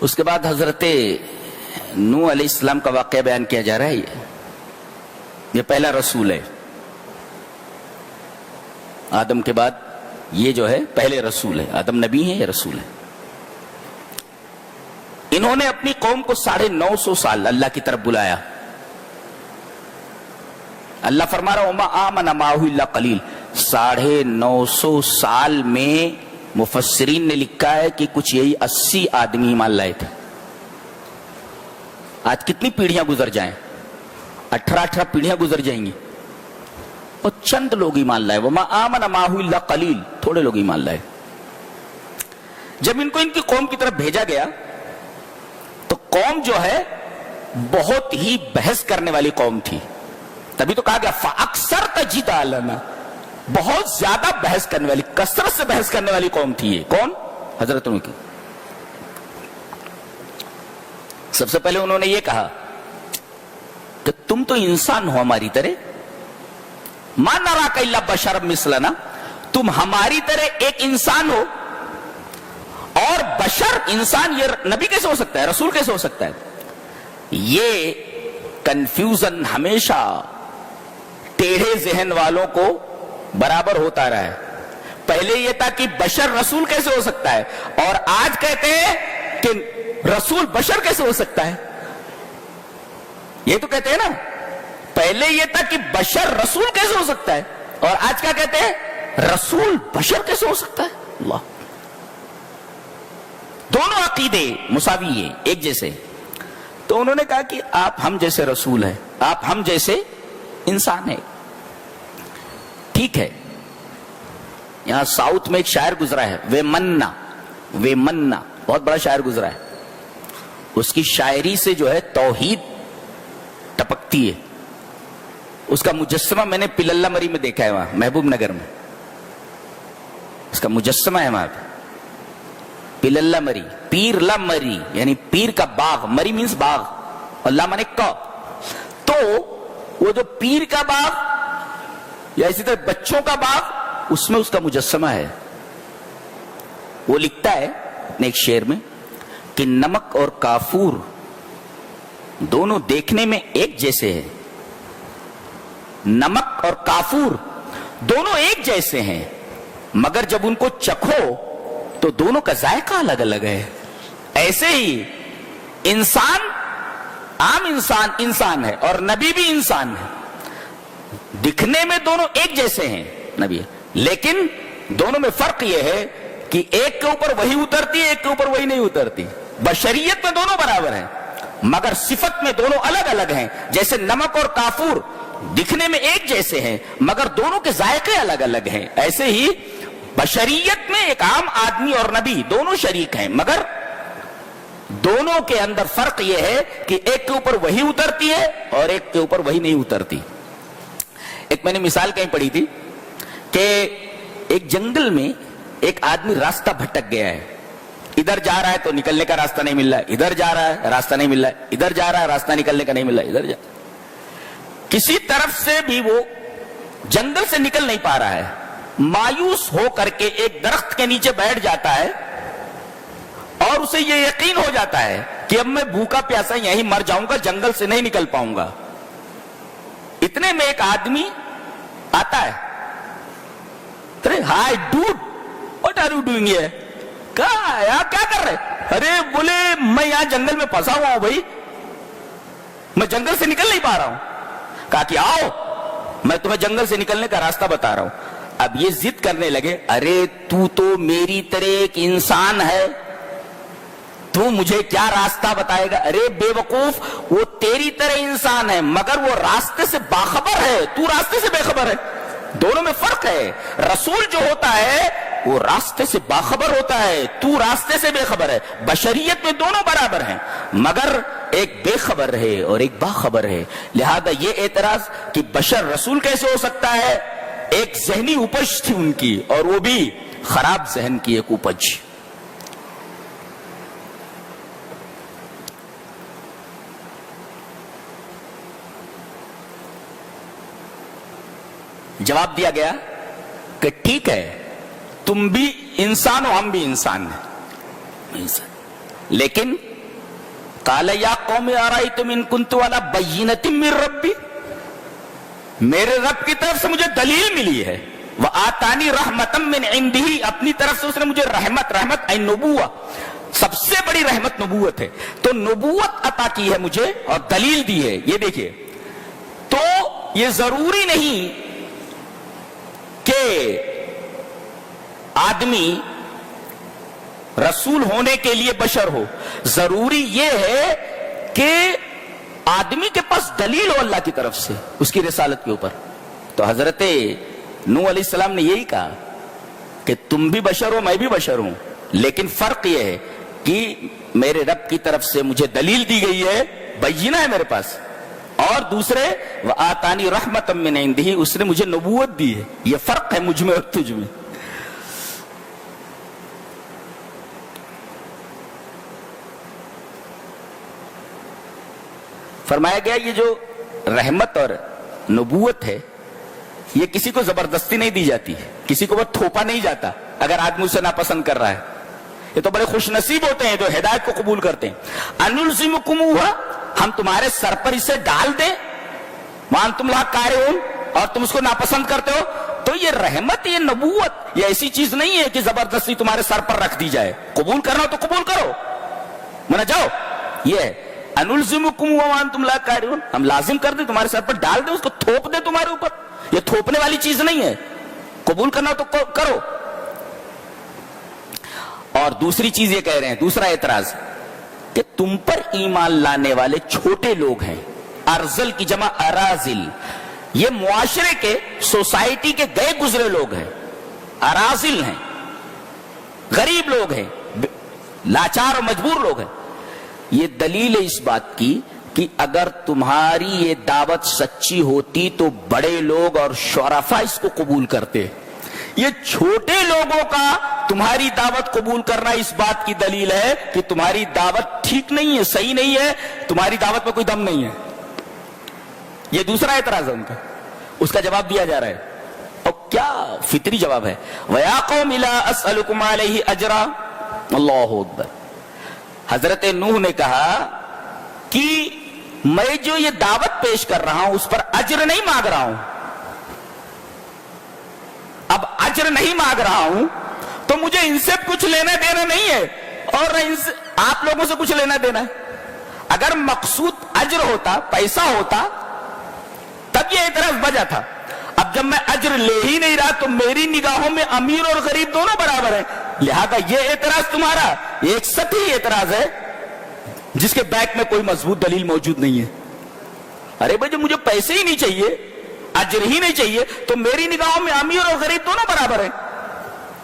اس کے بعد حضرت نوح علیہ السلام کا واقعہ بیان کیا جا رہا ہے. یہ پہلا رسول ہے. آدم کے بعد یہ جو ہے پہلے رسول ہے. آدم نبی ہے، یہ رسول ہے. انہوں نے اپنی قوم کو 950 سال اللہ کی طرف بلایا. اللہ فرما رہا وما آمن معہ الا قلیل. 950 سال میں مفسرین نے لکھا ہے کہ کچھ یہی 80 آدمی ایمان لائے تھے. آج کتنی پیڑھیاں گزر جائیں، 18 پیڑھیاں گزر جائیں گی اور چند لوگ ایمان لائے. وما آمن معہ الا قلیل، تھوڑے لوگ ایمان لائے. جب ان کو ان کی قوم کی طرف بھیجا گیا تو قوم جو ہے بہت ہی بحث کرنے والی قوم تھی. تبھی تو کہا گیا فَأَكْثَرْتَ جِدَالَنَا، بہت زیادہ بحث کرنے والی، کثرت سے بحث کرنے والی قوم تھی. یہ کون؟ حضرت نوح کی. سب سے پہلے انہوں نے یہ کہا کہ تم تو انسان ہو ہماری طرح، مَا نَرَاكَ إِلَّا بَشَرًا مِثْلَنَا، تم ہماری طرح ایک انسان ہو. اور بشر، انسان، یہ نبی کیسے ہو سکتا ہے، رسول کیسے ہو سکتا ہے؟ یہ کنفیوژن ہمیشہ ٹیڑھے ذہن والوں کو برابر ہوتا رہا ہے. پہلے یہ تھا کہ بشر رسول کیسے ہو سکتا ہے، اور آج کہتے ہیں کہ رسول بشر کیسے ہو سکتا ہے. یہ تو کہتے ہیں نا، پہلے یہ تھا کہ بشر رسول کیسے ہو سکتا ہے، اور آج کیا کہتے ہیں، رسول بشر کیسے ہو سکتا ہے. اللہ، دونوں عقیدے مساوی ہیں، ایک جیسے. تو انہوں نے کہا کہ آپ ہم جیسے رسول ہیں، آپ ہم جیسے انسان ہیں. ٹھیک ہے. یہاں ساؤتھ میں ایک شاعر گزرا ہے، وے منا، بہت بڑا شاعر گزرا ہے. اس کی شاعری سے جو ہے توحید ٹپکتی ہے. اس کا مجسمہ میں نے پللہ مری میں دیکھا ہے، وہاں محبوب نگر میں اس کا مجسمہ ہے. وہاں پہ پللہ مری، پیر لا مری یعنی پیر کا باغ، مری مینس باغ اور لا مانے کا. تو وہ جو پیر کا باغ یا اسی طرح بچوں کا باغ، اس میں اس کا مجسمہ ہے. وہ لکھتا ہے اپنے ایک شعر میں کہ نمک اور کافور دونوں دیکھنے میں ایک جیسے ہیں. نمک اور کافور دونوں ایک جیسے ہیں، مگر جب ان کو چکھو تو دونوں کا ذائقہ الگ الگ ہے. ایسے ہی انسان، عام انسان انسان ہے اور نبی بھی انسان ہے. دکھنے میں دونوں ایک جیسے ہیں نبی، لیکن دونوں میں فرق یہ ہے کہ ایک کے اوپر وہی اترتی ہے، ایک کے اوپر وہی نہیں اترتی. بشریت میں دونوں برابر ہیں مگر صفت میں دونوں الگ الگ ہیں. جیسے نمک اور کافور دکھنے میں ایک جیسے ہیں مگر دونوں کے ذائقے الگ الگ ہیں، ایسے ہی بشریت میں ایک عام آدمی اور نبی دونوں شریک ہیں، مگر دونوں کے اندر فرق یہ ہے کہ ایک کے اوپر وہی اترتی ہے اور ایک کے اوپر وہی نہیں اترتی. ایک میں نے مثال کہیں پڑھی تھی کہ ایک جنگل میں ایک آدمی راستہ بھٹک گیا ہے. ادھر جا رہا ہے تو نکلنے کا راستہ نہیں مل رہا ہے، ادھر جا رہا ہے راستہ نہیں مل رہا ہے، ادھر جا رہا ہے راستہ نکلنے کا نہیں مل رہا ہے، ادھر جا. کسی طرف سے بھی وہ جنگل سے نکل نہیں پا رہا ہے. مایوس ہو کر کے ایک درخت کے نیچے بیٹھ جاتا ہے اور اسے یہ یقین ہو جاتا ہے کہ اب میں بھوکا پیاسا یہیں مر جاؤں گا، جنگل سے نہیں نکل پاؤں گا. اتنے میں ایک آدمی آتا ہے. Hi dude, what are you doing here? کیا کر رہے؟ ارے بولے میں یہاں جنگل میں پھنسا ہوا ہوں بھائی، میں جنگل سے نکل نہیں پا رہا ہوں. کہا کہ آؤ میں تمہیں جنگل سے نکلنے کا راستہ بتا رہا ہوں. اب یہ ضد کرنے لگے، ارے تو میری طرح ایک انسان ہے، تو مجھے کیا راستہ بتائے گا؟ ارے بے وقوف، وہ تیری طرح انسان ہے مگر وہ راستے سے باخبر ہے، تو راستے سے بے خبر ہے. دونوں میں فرق ہے. رسول جو ہوتا ہے وہ راستے سے باخبر ہوتا ہے، تو راستے سے بے خبر ہے. بشریت میں دونوں برابر ہیں مگر ایک بے خبر ہے اور ایک باخبر ہے. لہذا یہ اعتراض کہ بشر رسول کیسے ہو سکتا ہے، ایک ذہنی اپج تھی ان کی، اور وہ بھی خراب ذہن کی ایک اپج. جواب دیا گیا کہ ٹھیک ہے، تم بھی انسان ہو، ہم بھی انسان ہیں. لیکن قال یا قوم ارایتم ان کنت علی بینۃ من ربی، میرے رب کی طرف سے مجھے دلیل ملی ہے، وآتانی رحمتا من عندہ، اپنی طرف سے اس نے مجھے رحمت این نبوہ، سب سے بڑی رحمت نبوت ہے، تو نبوت عطا کی ہے مجھے اور دلیل دی ہے۔ یہ دیکھیے، تو یہ ضروری نہیں کہ آدمی رسول ہونے کے لیے بشر ہو، ضروری یہ ہے کہ آدمی کے پاس دلیل ہو اللہ کی طرف سے اس کی رسالت کے اوپر۔ تو حضرت نوح علیہ السلام نے یہی کہا کہ تم بھی بشر ہو، میں بھی بشر ہوں، لیکن فرق یہ ہے کہ میرے رب کی طرف سے مجھے دلیل دی گئی ہے، بینہ ہے میرے پاس، اور دوسرے وآتانی رحمتا من عندہ، اس نے مجھے نبوت دی ہے۔ یہ فرق ہے مجھ میں اور تجھ میں۔ فرمایا گیا یہ جو رحمت اور نبوت ہے یہ کسی کو زبردستی نہیں دی جاتی، کسی کو بس تھوپا نہیں جاتا اگر آدمی اسے ناپسند کر رہا ہے۔ یہ تو بڑے خوش نصیب ہوتے ہیں جو ہدایت کو قبول کرتے ہیں۔ انلزمکموہا، ہم تمہارے سر پر اسے ڈال دیں، وانتم لہا کارہون، اور تم اس کو ناپسند کرتے ہو۔ تو یہ رحمت، یہ نبوت، یہ ایسی چیز نہیں ہے کہ زبردستی تمہارے سر پر رکھ دی جائے، قبول کرنا ہو تو قبول کرو، منا جاؤ۔ یہ ہے انلزمکموہا وانتم لہا کارہون، ہم لازم کر دیں، تمہارے سر پر ڈال دیں، اس کو تھوپ دیں تمہارے اوپر۔ یہ تھوپنے والی چیز نہیں ہے، قبول کرنا ہو تو کرو۔ اور دوسری چیز یہ کہہ رہے ہیں، دوسرا اعتراض کہ تم پر ایمان لانے والے چھوٹے لوگ ہیں۔ ارزل کی جمع ارازل، یہ معاشرے کے، سوسائٹی کے گئے گزرے لوگ ہیں، ارازل ہیں، غریب لوگ ہیں، لاچار اور مجبور لوگ ہیں۔ یہ دلیل ہے اس بات کی کہ اگر تمہاری یہ دعوت سچی ہوتی تو بڑے لوگ اور شرفاء اس کو قبول کرتے۔ یہ چھوٹے لوگوں کا تمہاری دعوت قبول کرنا اس بات کی دلیل ہے کہ تمہاری دعوت ٹھیک نہیں ہے، صحیح نہیں ہے، تمہاری دعوت میں کوئی دم نہیں ہے۔ یہ دوسرا اعتراض ہے ان کا، اس کا جواب دیا جا رہا ہے، اور کیا فطری جواب ہے۔ وَيَا قَوْمِ لَا أَسْأَلُكُمْ عَلَيْهِ أَجْرًا، اللہ اکبر۔ حضرت نوح نے کہا کہ میں جو یہ دعوت پیش کر رہا ہوں اس پر اجر نہیں مانگ رہا ہوں، اب اجر نہیں مانگ رہا ہوں تو مجھے ان سے کچھ لینا دینا نہیں ہے، اور ان سے آپ لوگوں سے کچھ لینا دینا ہے۔ اگر مقصود اجر ہوتا، پیسہ ہوتا، تب یہ اعتراض بجا تھا۔ اب جب میں اجر لے ہی نہیں رہا تو میری نگاہوں میں امیر اور غریب دونوں برابر ہیں، لہذا یہ اعتراض تمہارا ایک سطحی اعتراض ہے جس کے بیک میں کوئی مضبوط دلیل موجود نہیں ہے۔ ارے بھائی، جب مجھے پیسے ہی نہیں چاہیے، اجر ہی نہیں چاہیے، تو میری نگاہوں میں امیر اور غریب دونوں برابر ہیں۔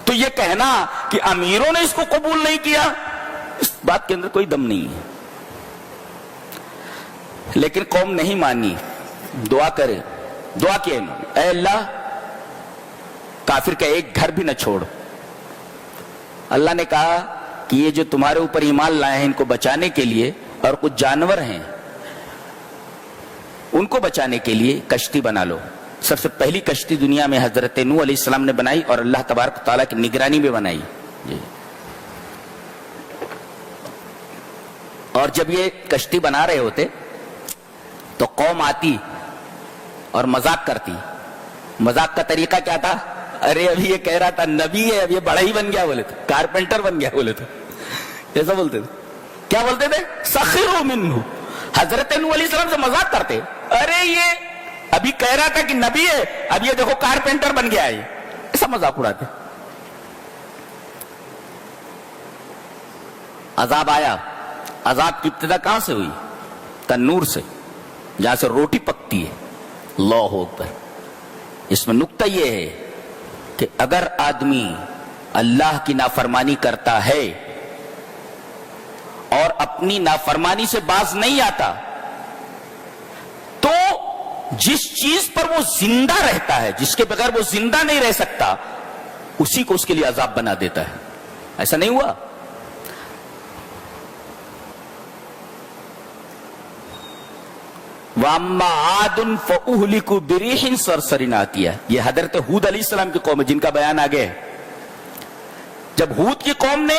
تو یہ کہنا کہ امیروں نے اس کو قبول نہیں کیا، اس بات کے اندر کوئی دم نہیں ہے۔ لیکن قوم نہیں مانی، دعا کرے، دعا کیا انہوں نے، اے اللہ کافر کا ایک گھر بھی نہ چھوڑ۔ اللہ نے کہا کہ یہ جو تمہارے اوپر ایمان لائے ہیں ان کو بچانے کے لیے، اور کچھ جانور ہیں ان کو بچانے کے لیے کشتی بنا لو۔ سب سے پہلی کشتی دنیا میں حضرت نوح علیہ السلام نے بنائی اور اللہ تبارک و تعالیٰ کی نگرانی میں بنائی۔ اور جب یہ کشتی بنا رہے ہوتے تو قوم آتی اور مذاق کرتی۔ مذاق کا طریقہ کیا تھا؟ ارے ابھی یہ کہہ رہا تھا نبی ہے، اب یہ بڑا ہی بن گیا، بولے تھے کارپینٹر بن گیا، بولے تھے ایسا بولتے تھے۔ کیا بولتے تھے؟ سخروا منہ، حضرت نوح علیہ السلام سے مذاق کرتے، ارے یہ ابھی کہہ رہا تھا کہ نبی ہے، اب یہ دیکھو کارپینٹر بن گیا ہے، ایسا مذاق اڑاتے۔ عذاب آیا، عذاب کی ابتدا کہاں سے ہوئی؟ تنور سے، جہاں سے روٹی پکتی ہے۔ اللہ اکبر۔ اس میں نکتہ یہ ہے کہ اگر آدمی اللہ کی نافرمانی کرتا ہے اور اپنی نافرمانی سے باز نہیں آتا تو جس چیز پر وہ زندہ رہتا ہے، جس کے بغیر وہ زندہ نہیں رہ سکتا، اسی کو اس کے لیے عذاب بنا دیتا ہے۔ ایسا نہیں ہوا؟ وَأَمَّا عَادٌ فَأُهْلِكُوا بِرِيحٍ صَرْصَرٍ آتی ہے۔ یہ حضرت ہود علیہ السلام کی قوم ہے جن کا بیان آگے ہے۔ جب ہود کی قوم نے